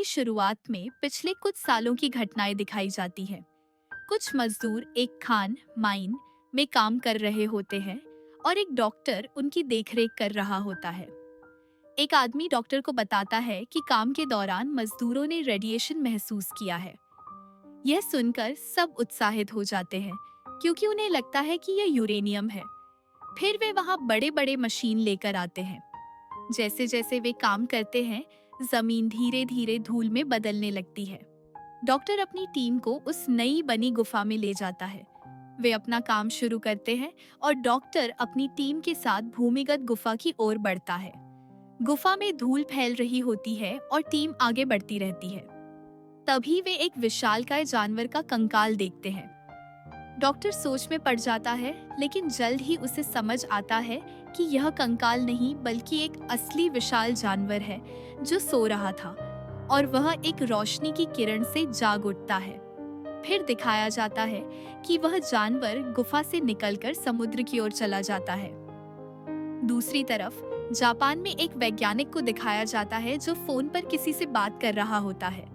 की शुरुआत में पिछले कुछ सालों की घटनाएं दिखाई जाती हैं। कुछ मजदूर एक खान माइन में काम कर रहे होते हैं और एक डॉक्टर उनकी देखरेख कर रहा होता है। एक आदमी डॉक्टर को बताता है कि काम के दौरान मजदूरों ने रेडिएशन महसूस किया है। यह सुनकर सब उत्साहित हो जाते हैं क्योंकि उन्हें लगता है कि यह यूरेनियम है। फिर वे वहां बड़े बड़े मशीन लेकर आते हैं। जैसे जैसे वे काम करते हैं, जमीन धीरे धीरे धूल में बदलने लगती है। डॉक्टर अपनी टीम को उस नई बनी गुफा में ले जाता है। वे अपना काम शुरू करते हैं और डॉक्टर अपनी टीम के साथ भूमिगत गुफा की ओर बढ़ता है। गुफा में धूल फैल रही होती है और टीम आगे बढ़ती रहती है। तभी वे एक विशालकाय जानवर का कंकाल देखते हैं। डॉक्टर सोच में पड़ जाता है, लेकिन जल्द ही उसे समझ आता है कि यह कंकाल नहीं बल्कि एक असली विशाल जानवर है जो सो रहा था और वह एक रोशनी की किरण से जाग उठता है। फिर दिखाया जाता है कि वह जानवर गुफा से निकलकर समुद्र की ओर चला जाता है। दूसरी तरफ जापान में एक वैज्ञानिक को दिखाया जाता है जो फोन पर किसी से बात कर रहा होता है।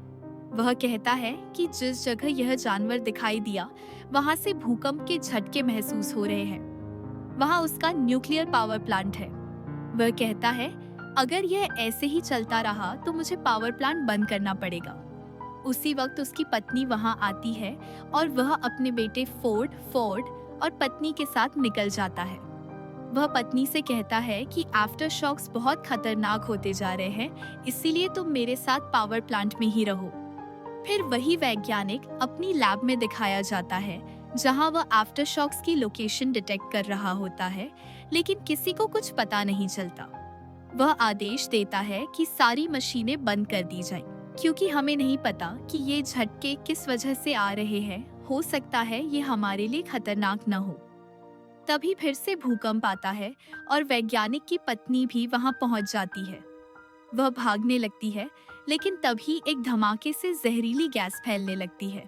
वह कहता है कि जिस जगह यह जानवर दिखाई दिया वहां से भूकंप के झटके महसूस हो रहे हैं। वहां उसका न्यूक्लियर पावर प्लांट है। वह कहता है, अगर यह ऐसे ही चलता रहा तो मुझे पावर प्लांट बंद करना पड़ेगा। उसी वक्त उसकी पत्नी वहां आती है और वह अपने बेटे फोर्ड और पत्नी के साथ निकल जाता है। वह पत्नी से कहता है कि आफ्टर शॉक्स बहुत खतरनाक होते जा रहे हैं, इसीलिए तुम मेरे साथ पावर प्लांट में ही रहो। फिर वही वैज्ञानिक अपनी लैब में दिखाया जाता है जहां वह आफ्टर शॉक्स की लोकेशन डिटेक्ट कर रहा होता है, लेकिन किसी को कुछ पता नहीं चलता। वह आदेश देता है कि सारी मशीनें बंद कर दी जाएं, क्योंकि हमें नहीं पता कि ये झटके किस वजह से आ रहे हैं। हो सकता है ये हमारे लिए खतरनाक न हो। तभी फिर से भूकंप आता है और वैज्ञानिक की पत्नी भी वहां पहुंच जाती है। वह भागने लगती है, लेकिन तभी एक धमाके से जहरीली गैस फैलने लगती है।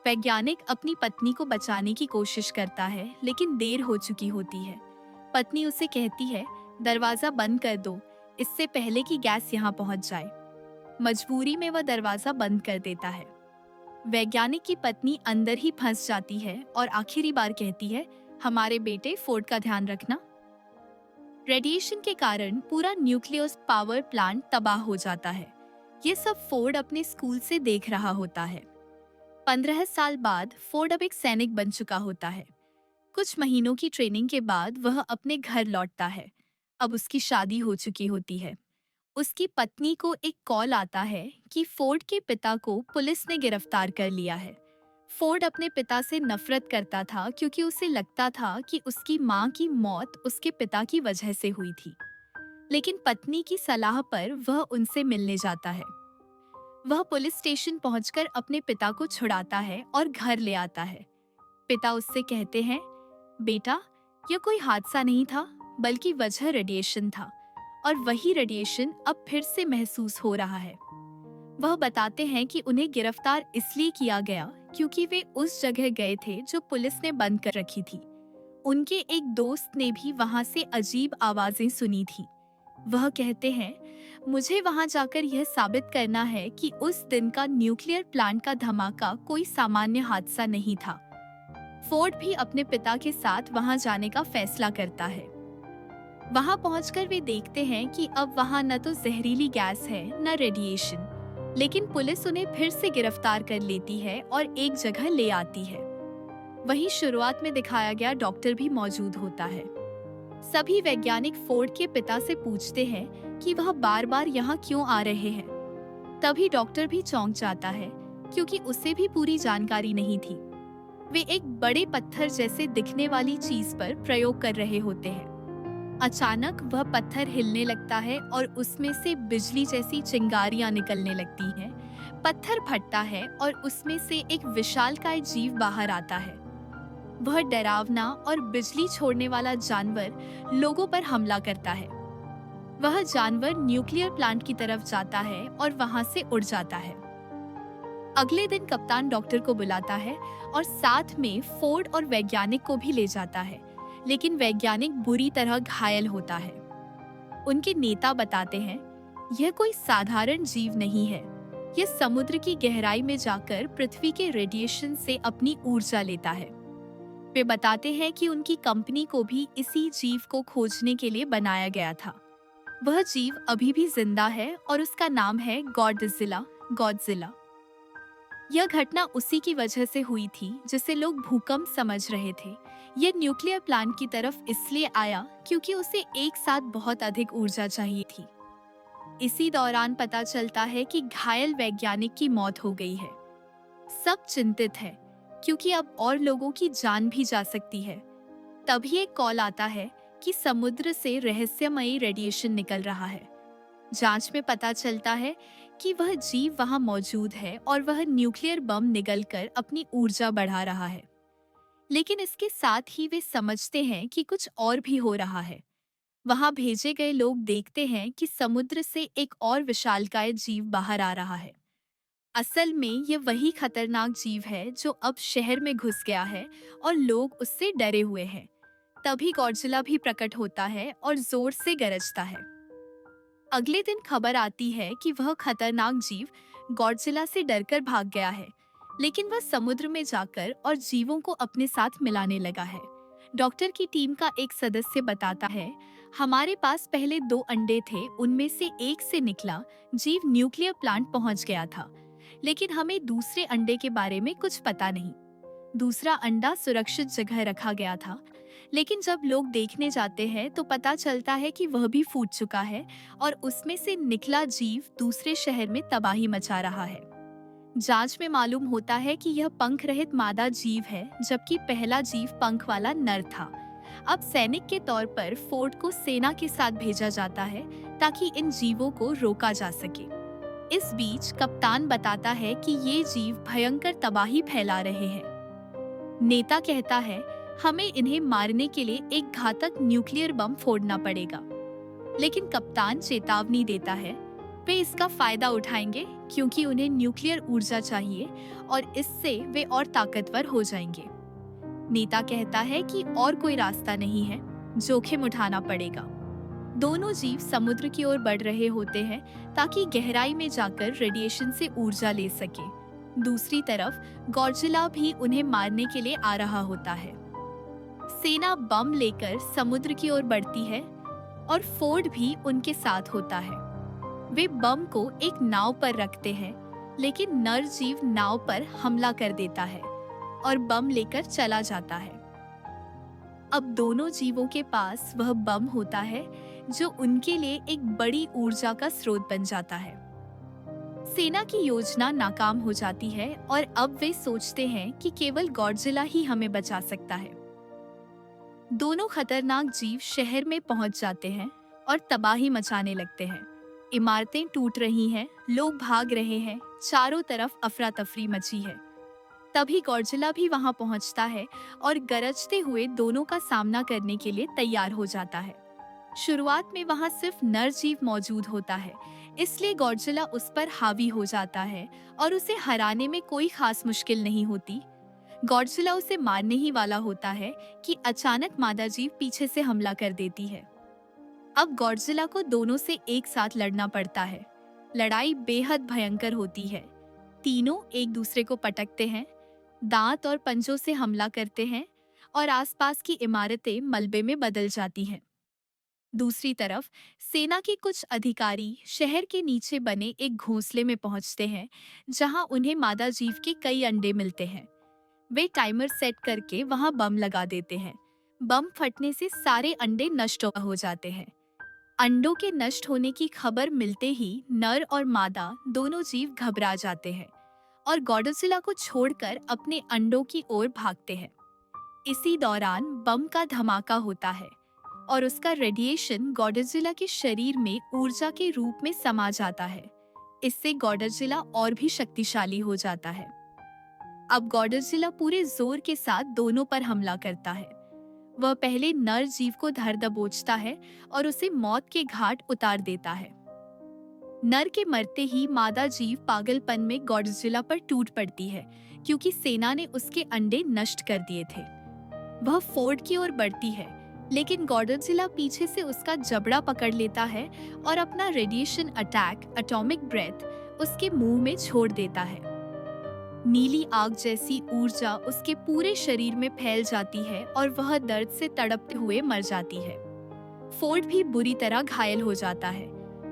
वैज्ञानिक अपनी पत्नी को बचाने की कोशिश करता है, लेकिन देर हो चुकी होती है। पत्नी उसे कहती है, दरवाजा बंद कर दो, इससे पहले कि गैस यहाँ पहुँच जाए। मजबूरी में वह दरवाजा बंद कर देता है। वैज्ञानिक की पत्नी अंदर ही फंस जाती है और आखिरी बार कहती है, हमारे बेटे फोर्ड का ध्यान रखना। रेडिएशन के कारण पूरा न्यूक्लियर पावर प्लांट तबाह हो जाता है। ये सब फोर्ड अपने स्कूल से देख रहा होता है। 15 साल बाद फोर्ड अब एक सैनिक बन चुका होता है। कुछ महीनों की ट्रेनिंग के बाद वह अपने घर लौटता है। अब उसकी शादी हो चुकी होती है। उसकी पत्नी को एक कॉल आता है कि फोर्ड के पिता को पुलिस ने गिरफ्तार कर लिया है। फोर्ड अपने पिता से नफरत करता था क्योंकि उसे लगता था कि उसकी मां की मौत उसके पिता की वजह से हुई थी। लेकिन पत्नी की सलाह पर वह उनसे मिलने जाता है। वह पुलिस स्टेशन पहुंचकर अपने पिता को छुड़ाता है और घर ले आता है। पिता उससे कहते हैं, बेटा, यह कोई हादसा नहीं था, बल्कि वजह रेडिएशन था और वही रेडिएशन अब फिर से महसूस हो रहा है। वह बताते हैं कि उन्हें गिरफ्तार इसलिए किया गया क्योंकि वे उस जगह गए थे जो पुलिस ने बंद कर रखी थी। उनके एक दोस्त ने भी वहां से अजीब आवाजें सुनी थी। वह कहते हैं, मुझे वहां जाकर यह साबित करना है कि उस दिन का न्यूक्लियर प्लांट का धमाका कोई सामान्य हादसा नहीं था। फोर्ड भी अपने पिता के साथ वहां जाने का फैसला करता है। वहां पहुंचकर वे देखते हैं कि अब वहां न तो जहरीली गैस है न रेडिएशन, लेकिन पुलिस उन्हें फिर से गिरफ्तार कर लेती है और एक जगह ले आती है। वहीं शुरुआत में दिखाया गया डॉक्टर भी मौजूद होता है। सभी वैज्ञानिक फोर्ड के पिता से पूछते हैं कि वह बार बार यहाँ क्यों आ रहे हैं। तभी डॉक्टर भी चौंक जाता है क्योंकि उसे भी पूरी जानकारी नहीं थी। वे एक बड़े पत्थर जैसे दिखने वाली चीज पर प्रयोग कर रहे होते हैं। अचानक वह पत्थर हिलने लगता है और उसमें से बिजली जैसी चिंगारियां निकलने लगती हैं। पत्थर फटता है और उसमें से एक विशालकाय जीव बाहर आता है। वह डरावना और बिजली छोड़ने वाला जानवर लोगों पर हमला करता है। वह जानवर न्यूक्लियर प्लांट की तरफ जाता है और वहां से उड़ जाता है। अगले दिन कप्तान डॉक्टर को बुलाता है और साथ में फोर्ड और वैज्ञानिक को भी ले जाता है, लेकिन वैज्ञानिक बुरी तरह घायल होता है। उनके नेता बताते हैं, यह कोई साधारण जीव नहीं है, यह समुद्र की गहराई में जाकर पृथ्वी के रेडिएशन से अपनी ऊर्जा लेता है। वे बताते हैं कि उनकी कंपनी को भी इसी जीव को खोजने के लिए बनाया गया था। वह जीव अभी भी जिंदा है और उसका नाम है गॉडजिला। यह घटना उसी की वजह से हुई थी जिसे लोग भूकंप समझ रहे थे। यह न्यूक्लियर प्लांट की तरफ इसलिए आया क्योंकि उसे एक साथ बहुत अधिक ऊर्जा चाहिए थी। इसी दौरान पता चलता है कि घायल वैज्ञानिक की मौत हो गई है। सब चिंतित है क्योंकि अब और लोगों की जान भी जा सकती है। तभी एक कॉल आता है कि समुद्र से रहस्यमयी रेडिएशन निकल रहा है। जांच में पता चलता है कि वह जीव वहां मौजूद है और वह न्यूक्लियर बम निगलकर अपनी ऊर्जा बढ़ा रहा है। लेकिन इसके साथ ही वे समझते हैं कि कुछ और भी हो रहा है। वहां भेजे गए लोग देखते हैं कि समुद्र से एक और विशालकाय जीव बाहर आ रहा है। असल में ये वही खतरनाक जीव है जो अब शहर में घुस गया है और लोग उससे डरे हुए हैं। तभी गॉडजिला भी प्रकट होता है और जोर से गरजता है। अगले दिन खबर आती है कि वह खतरनाक जीव गॉडजिला से डरकर भाग गया है, लेकिन वह समुद्र में जाकर और जीवों को अपने साथ मिलाने लगा है। डॉक्टर की टीम का एक सदस्य बताता है, हमारे पास पहले 2 अंडे थे, उनमें से एक से निकला जीव न्यूक्लियर प्लांट पहुंच गया था, लेकिन हमें दूसरे अंडे के बारे में कुछ पता नहीं। दूसरा अंडा सुरक्षित जगह रखा गया था, लेकिन जब लोग देखने जाते हैं तो पता चलता है कि वह भी फूट चुका है और उसमें से निकला जीव दूसरे शहर में तबाही मचा रहा है। जांच में मालूम होता है कि यह पंख रहित मादा जीव है, जबकि पहला जीव पंख वाला नर था। अब सैनिक के तौर पर फोर्ड को सेना के साथ भेजा जाता है ताकि इन जीवों को रोका जा सके। इस बीच कप्तान बताता है कि ये जीव भयंकर तबाही फैला रहे हैं। नेता कहता है, हमें इन्हें मारने के लिए एक घातक न्यूक्लियर बम फोड़ना पड़ेगा। लेकिन कप्तान चेतावनी देता है, वे इसका फायदा उठाएंगे क्योंकि उन्हें न्यूक्लियर ऊर्जा चाहिए और इससे वे और ताकतवर हो जाएंगे। नेता कहता है कि और कोई रास्ता नहीं है, जोखिम उठाना पड़ेगा। दोनों जीव समुद्र की ओर बढ़ रहे होते हैं ताकि गहराई में जाकर रेडिएशन से ऊर्जा ले सके। दूसरी तरफ गॉडजिला भी उन्हें मारने के लिए आ रहा होता है। सेना बम लेकर समुद्र की ओर बढ़ती है और फोर्ड भी उनके साथ होता है। वे बम को एक नाव पर रखते हैं, लेकिन नर जीव नाव पर हमला कर देता है और बम लेकर चला जाता है। अब दोनों जीवों के पास वह बम होता है जो उनके लिए एक बड़ी ऊर्जा का स्रोत बन जाता है। सेना की योजना नाकाम हो जाती है और अब वे सोचते हैं कि केवल गॉडजिला ही हमें बचा सकता है। दोनों खतरनाक जीव शहर में पहुंच जाते हैं और तबाही मचाने लगते हैं। इमारतें टूट रही हैं, लोग भाग रहे हैं, चारों तरफ अफरा तफरी मची है। तभी गॉडजिला भी वहां पहुंचता है और गरजते हुए दोनों का सामना करने के लिए तैयार हो जाता है। शुरुआत में वहां सिर्फ नर जीव मौजूद होता है, इसलिए गॉडजिला उस पर हावी हो जाता है और उसे हराने में कोई खास मुश्किल नहीं होती। गॉडजिला उसे मारने ही वाला होता है कि अचानक मादा जीव पीछे से हमला कर देती है। अब गॉडजिला को दोनों से एक साथ लड़ना पड़ता है। लड़ाई बेहद भयंकर होती है। तीनों एक दूसरे को पटकते हैं, दांत और पंजों से हमला करते हैं और आसपास की इमारतें मलबे में बदल जाती हैं। दूसरी तरफ सेना के कुछ अधिकारी शहर के नीचे बने एक घोंसले में पहुंचते हैं, जहां उन्हें मादा जीव के कई अंडे मिलते हैं। वे टाइमर सेट करके वहां बम लगा देते हैं। बम फटने से सारे अंडे नष्ट हो जाते हैं। अंडों के नष्ट होने की खबर मिलते ही नर और मादा दोनों जीव घबरा जाते हैं और गॉडजिला को छोड़कर अपने अंडों की ओर भागते हैं। इसी दौरान बम का धमाका होता है और उसका रेडिएशन गॉडजिला के शरीर में ऊर्जा के रूप में समा जाता है। इससे गॉडजिला और भी शक्तिशाली हो जाता है। अब गॉडजिला पूरे जोर के साथ दोनों पर हमला करता है। वह पहले नर जीव को धर दबोचता है और उसे मौत के घाट उतार देता है। नर के मरते ही मादा जीव पागलपन में गॉडजिला पर टूट पड़ती है, क्योंकि सेना ने उसके अंडे नष्ट कर दिए थे। वह फोर्ड की ओर बढ़ती है, लेकिन गॉडजिला पीछे से उसका जबड़ा पकड़ लेता है और अपना रेडिएशन अटैक एटॉमिक ब्रेथ उसके मुंह में छोड़ देता है। नीली आग जैसी ऊर्जा उसके पूरे शरीर में फैल जाती है और वह दर्द से तड़पते हुए मर जाती है। फोर्ड भी बुरी तरह घायल हो जाता है,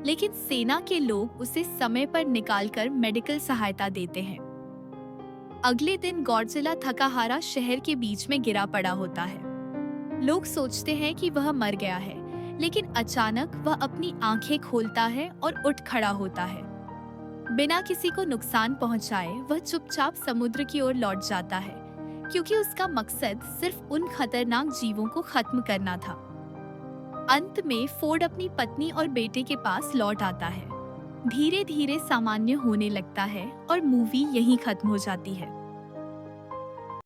लेकिन सेना के लोग उसे समय पर निकालकर मेडिकल सहायता देते हैं। अगले दिन गॉडजिला थका हारा शहर के बीच में गिरा पड़ा होता है। लोग सोचते हैं कि वह मर गया है, लेकिन अचानक वह अपनी आंखें खोलता है और उठ खड़ा होता है। बिना किसी को नुकसान पहुंचाए वह चुपचाप समुद्र की ओर लौट जाता है, क्योंकि उसका मकसद सिर्फ उन खतरनाक जीवों को खत्म करना था। अंत में फोर्ड अपनी पत्नी और बेटे के पास लौट आता है। धीरे धीरे सामान्य होने लगता है और मूवी यहीं खत्म हो जाती है।